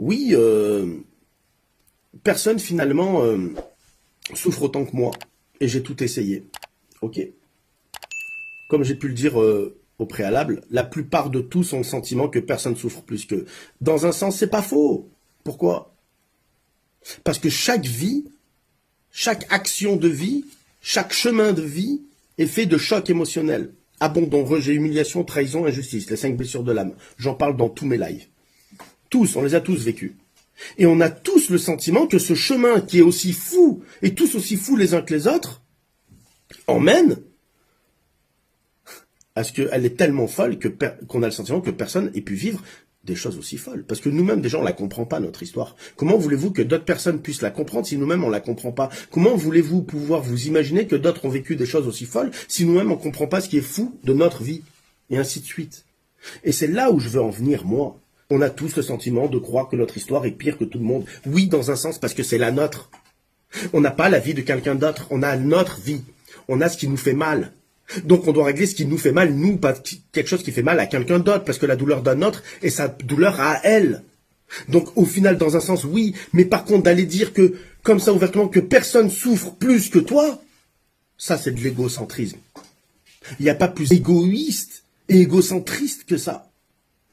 oui, personne finalement souffre autant que moi, et j'ai tout essayé. Ok. Comme j'ai pu le dire au préalable, la plupart de tous ont le sentiment que personne souffre plus qu'eux. Dans un sens, c'est pas faux. Pourquoi? Parce que chaque vie, chaque action de vie, chaque chemin de vie est fait de chocs émotionnels. Abandon, rejet, humiliation, trahison, injustice, les 5 blessures de l'âme. J'en parle dans tous mes lives. Tous, on les a tous vécus. Et on a tous le sentiment que ce chemin qui est aussi fou, et tous aussi fous les uns que les autres, emmène à ce qu'elle est tellement folle qu'on a le sentiment que personne ait pu vivre des choses aussi folles. Parce que nous-mêmes, déjà, on la comprend pas, notre histoire. Comment voulez-vous que d'autres personnes puissent la comprendre si nous-mêmes, on la comprend pas? Comment voulez-vous pouvoir vous imaginer que d'autres ont vécu des choses aussi folles si nous-mêmes, on comprend pas ce qui est fou de notre vie? Et ainsi de suite. Et c'est là où je veux en venir, moi. On a tous le sentiment de croire que notre histoire est pire que tout le monde. Oui, dans un sens, parce que c'est la nôtre. On n'a pas la vie de quelqu'un d'autre. On a notre vie. On a ce qui nous fait mal. Donc on doit régler ce qui nous fait mal, nous, pas quelque chose qui fait mal à quelqu'un d'autre, parce que la douleur d'un autre est sa douleur à elle. Donc au final, dans un sens, oui, mais par contre d'aller dire que, comme ça ouvertement, que personne souffre plus que toi, ça c'est de l'égocentrisme. Il n'y a pas plus égoïste et égocentriste que ça.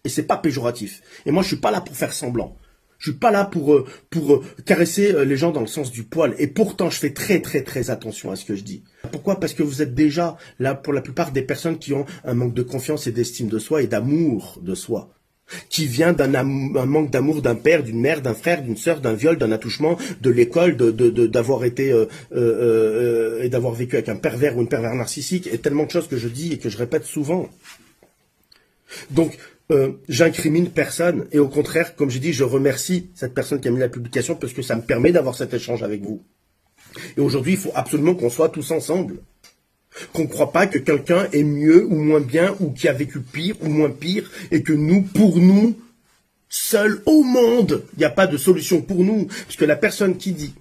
Et c'est pas péjoratif. Et moi je suis pas là pour faire semblant. Je suis pas là pour caresser les gens dans le sens du poil. Et pourtant, je fais très, très, très attention à ce que je dis. Pourquoi? Parce que vous êtes déjà, là, pour la plupart des personnes qui ont un manque de confiance et d'estime de soi et d'amour de soi. Qui vient un manque d'amour d'un père, d'une mère, d'un frère, d'une sœur, d'un viol, d'un attouchement, de l'école, d'avoir été et d'avoir vécu avec un pervers ou une pervers narcissique. Et tellement de choses que je dis et que je répète souvent. Donc, j'incrimine personne et au contraire, comme j'ai dit, je remercie cette personne qui a mis la publication parce que ça me permet d'avoir cet échange avec vous. Et aujourd'hui, il faut absolument qu'on soit tous ensemble. Qu'on ne croit pas que quelqu'un est mieux ou moins bien ou qui a vécu pire ou moins pire et que nous, pour nous, seuls au monde, il n'y a pas de solution pour nous. Parce que la personne qui dit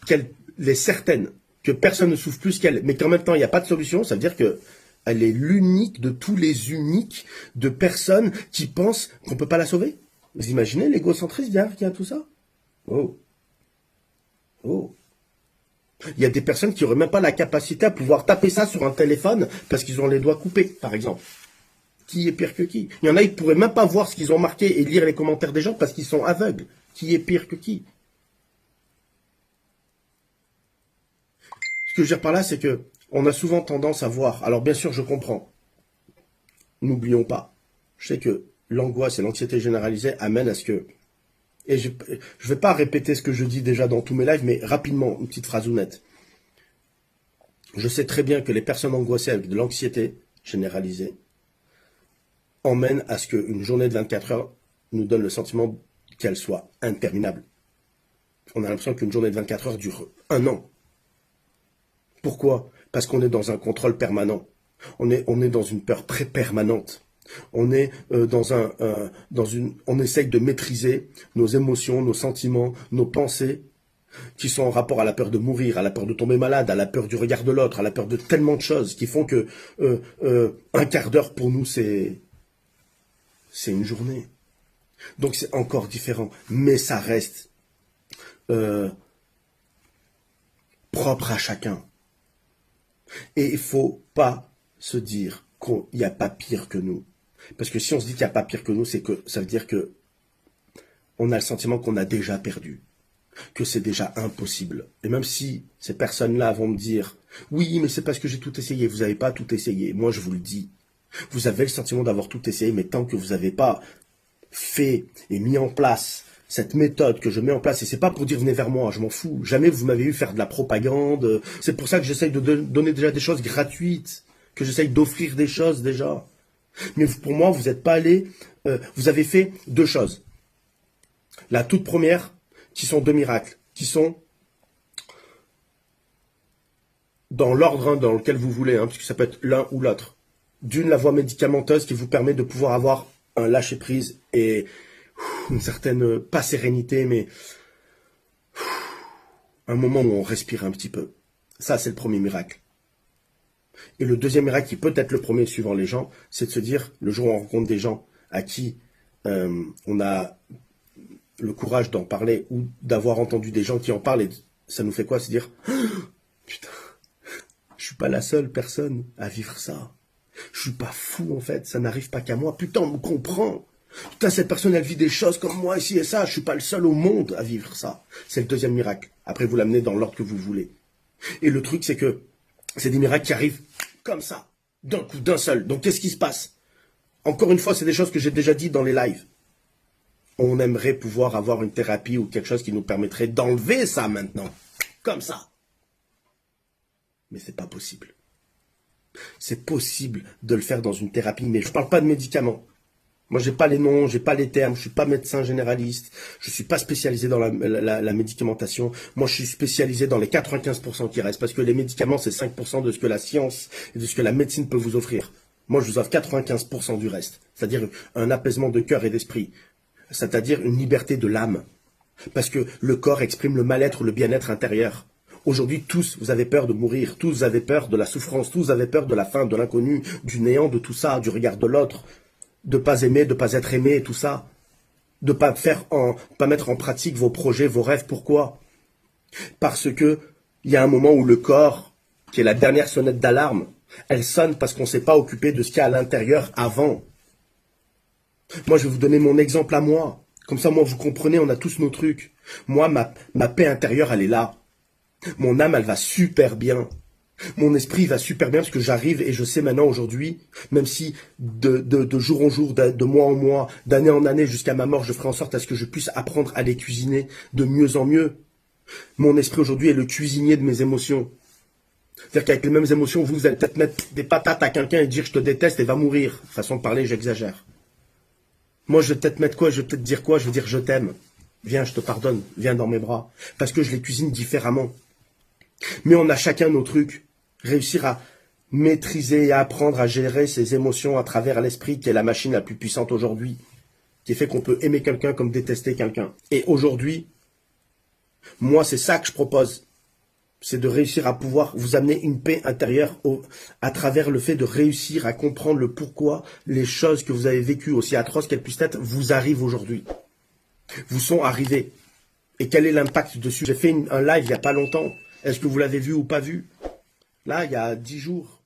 qu'elle est certaine que personne ne souffre plus qu'elle, mais qu'en même temps, il n'y a pas de solution, ça veut dire que elle est l'unique de tous les uniques de personnes qui pensent qu'on ne peut pas la sauver. Vous imaginez l'égocentrisme derrière tout ça? Oh. Oh. Il y a des personnes qui n'auraient même pas la capacité à pouvoir taper ça sur un téléphone parce qu'ils ont les doigts coupés, par exemple. Qui est pire que qui? Il y en a qui ne pourraient même pas voir ce qu'ils ont marqué et lire les commentaires des gens parce qu'ils sont aveugles. Qui est pire que qui? Ce que je veux dire par là, c'est que on a souvent tendance à voir. Alors bien sûr, je comprends. N'oublions pas. Je sais que l'angoisse et l'anxiété généralisée amènent à ce que... Et je ne vais pas répéter ce que je dis déjà dans tous mes lives, mais rapidement, une petite phrase honnête. Je sais très bien que les personnes angoissées avec de l'anxiété généralisée emmènent à ce qu'une journée de 24 heures nous donne le sentiment qu'elle soit interminable. On a l'impression qu'une journée de 24 heures dure 1 an. Pourquoi? Parce qu'on est dans un contrôle permanent. On est dans une peur permanente. On est on essaye de maîtriser nos émotions, nos sentiments, nos pensées, qui sont en rapport à la peur de mourir, à la peur de tomber malade, à la peur du regard de l'autre, à la peur de tellement de choses qui font que un quart d'heure pour nous c'est une journée. Donc c'est encore différent, mais ça reste propre à chacun. Et il faut pas se dire qu'il n'y a pas pire que nous. Parce que si on se dit qu'il n'y a pas pire que nous, c'est que ça veut dire que on a le sentiment qu'on a déjà perdu, que c'est déjà impossible. Et même si ces personnes-là vont me dire « Oui, mais c'est parce que j'ai tout essayé. » Vous n'avez pas tout essayé. Moi, je vous le dis. Vous avez le sentiment d'avoir tout essayé, mais tant que vous n'avez pas fait et mis en place cette méthode que je mets en place, et c'est pas pour dire venez vers moi, je m'en fous. Jamais vous m'avez vu faire de la propagande. C'est pour ça que j'essaye de donner déjà des choses gratuites, que j'essaye d'offrir des choses déjà. Mais pour moi, vous n'êtes pas allé, vous avez fait 2 choses. La toute première, qui sont 2 miracles, qui sont dans l'ordre dans lequel vous voulez, parce que ça peut être l'un ou l'autre. D'une, la voie médicamenteuse qui vous permet de pouvoir avoir un lâcher-prise et une certaine, pas sérénité, mais un moment où on respire un petit peu. Ça, c'est le premier miracle. Et le deuxième miracle, qui peut être le premier suivant les gens, c'est de se dire, le jour où on rencontre des gens à qui on a le courage d'en parler ou d'avoir entendu des gens qui en parlent, et ça nous fait quoi? C'est dire, putain, je suis pas la seule personne à vivre ça. Je suis pas fou en fait, ça n'arrive pas qu'à moi. Putain, on me comprend. Putain, cette personne, elle vit des choses comme moi, ici et ça. Je suis pas le seul au monde à vivre ça. C'est le deuxième miracle. Après, vous l'amenez dans l'ordre que vous voulez. Et le truc, c'est que c'est des miracles qui arrivent comme ça, d'un coup, d'un seul. Donc, qu'est-ce qui se passe? Encore une fois, c'est des choses que j'ai déjà dit dans les lives. On aimerait pouvoir avoir une thérapie ou quelque chose qui nous permettrait d'enlever ça maintenant. Comme ça. Mais c'est pas possible. C'est possible de le faire dans une thérapie, mais je parle pas de médicaments. Moi, j'ai pas les noms, j'ai pas les termes, je suis pas médecin généraliste, je suis pas spécialisé dans la médicamentation. Moi, je suis spécialisé dans les 95% qui restent, parce que les médicaments, c'est 5% de ce que la science et de ce que la médecine peut vous offrir. Moi, je vous offre 95% du reste, c'est-à-dire un apaisement de cœur et d'esprit, c'est-à-dire une liberté de l'âme, parce que le corps exprime le mal-être, le bien-être intérieur. Aujourd'hui, tous, vous avez peur de mourir, tous vous avez peur de la souffrance, tous vous avez peur de la faim, de l'inconnu, du néant, de tout ça, du regard de l'autre, de pas aimer, de pas être aimé, tout ça, de pas mettre en pratique vos projets, vos rêves. Pourquoi? Parce que il y a un moment où le corps, qui est la dernière sonnette d'alarme, elle sonne parce qu'on ne s'est pas occupé de ce qu'il y a à l'intérieur avant. Moi, je vais vous donner mon exemple à moi. Comme ça, moi, vous comprenez, on a tous nos trucs. Moi, ma paix intérieure, elle est là. Mon âme, elle va super bien. Mon esprit va super bien parce que j'arrive et je sais maintenant aujourd'hui, même si de jour en jour, de mois en mois, d'année en année, jusqu'à ma mort, je ferai en sorte à ce que je puisse apprendre à les cuisiner de mieux en mieux. Mon esprit aujourd'hui est le cuisinier de mes émotions. C'est-à-dire qu'avec les mêmes émotions, vous allez peut-être mettre des patates à quelqu'un et dire je te déteste et va mourir. Façon de parler, j'exagère. Moi, je vais peut-être mettre quoi? Je vais peut-être dire quoi? Je vais dire je t'aime. Viens, je te pardonne. Viens dans mes bras. Parce que je les cuisine différemment. Mais on a chacun nos trucs. Réussir à maîtriser et à apprendre à gérer ses émotions à travers l'esprit, qui est la machine la plus puissante aujourd'hui, qui fait qu'on peut aimer quelqu'un comme détester quelqu'un. Et aujourd'hui, moi, c'est ça que je propose. C'est de réussir à pouvoir vous amener une paix intérieure à travers le fait de réussir à comprendre le pourquoi les choses que vous avez vécues, aussi atroces qu'elles puissent être, vous arrivent aujourd'hui. Vous sont arrivées. Et quel est l'impact dessus? J'ai fait un live il n'y a pas longtemps. Est-ce que vous l'avez vu ou pas vu? Là, il y a 10 jours.